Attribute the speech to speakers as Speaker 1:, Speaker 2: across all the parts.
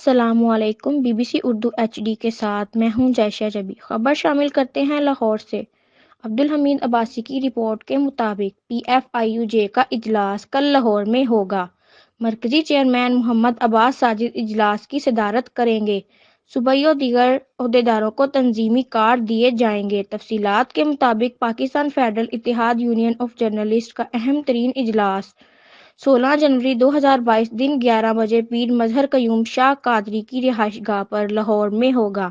Speaker 1: السلام علیکم۔ B B C Urdu H D کے ساتھ میں ہوں جائشہ جبی۔ خبر شامل کرتے ہیں لاہور سے۔ عبدالحمید عباسی کی رپورٹ کے مطابق پی ایف آئی یو جے کا اجلاس کل لاہور میں ہوگا۔ مرکزی چیئرمین محمد عباس ساجد اجلاس کی صدارت کریں گے۔ صوبائی و دیگر عہدیداروں کو تنظیمی کارڈ دیے جائیں گے۔ تفصیلات کے مطابق پاکستان فیڈرل اتحاد یونین آف جرنلسٹ کا اہم ترین اجلاس 16 جنوری 2022 دن 11 بجے پیر مظہر قیوم شاہ قادری کی رہائش گاہ پر لاہور میں ہوگا۔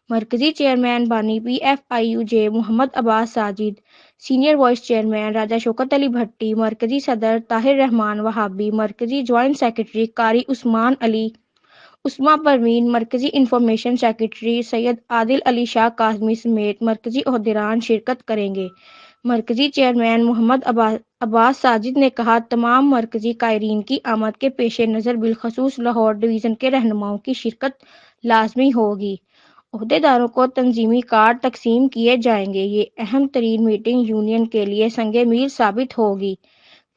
Speaker 1: مرکزی چیئرمین بانی P F I U J Muhammad Abbas Sajid, senior vice chairman Raja Shaukat Ali Bhatti, مرکزی صدر طاہر رحمان وہابی، مرکزی جوائنٹ سیکرٹری قاری عثمان علی عثمہ پروین، مرکزی انفارمیشن سیکرٹری سید عادل علی شاہ کاظمی سمیت مرکزی عہدیداران شرکت کریں گے۔ مرکزی چیئرمین محمد عباس ساجد نے کہا، تمام مرکزی قائرین کی آمد کے پیش نظر بالخصوص لاہور ڈویژن کے رہنماؤں کی شرکت لازمی ہوگی۔ عہدیداروں کو تنظیمی کارڈ تقسیم کیے جائیں گے۔ یہ اہم ترین میٹنگ یونین کے لیے سنگ میل ثابت ہوگی۔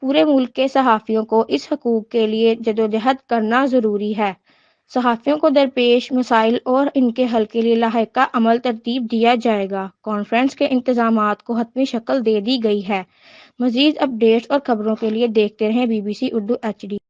Speaker 1: پورے ملک کے صحافیوں کو اس حقوق کے لیے جدوجہد کرنا ضروری ہے۔ صحافیوں کو درپیش مسائل اور ان کے حل کے لیے لاحقہ عمل ترتیب دیا جائے گا۔ کانفرنس کے انتظامات کو حتمی شکل دے دی گئی ہے۔ مزید اپ ڈیٹس اور خبروں کے لیے دیکھتے رہیں B B C Urdu H D.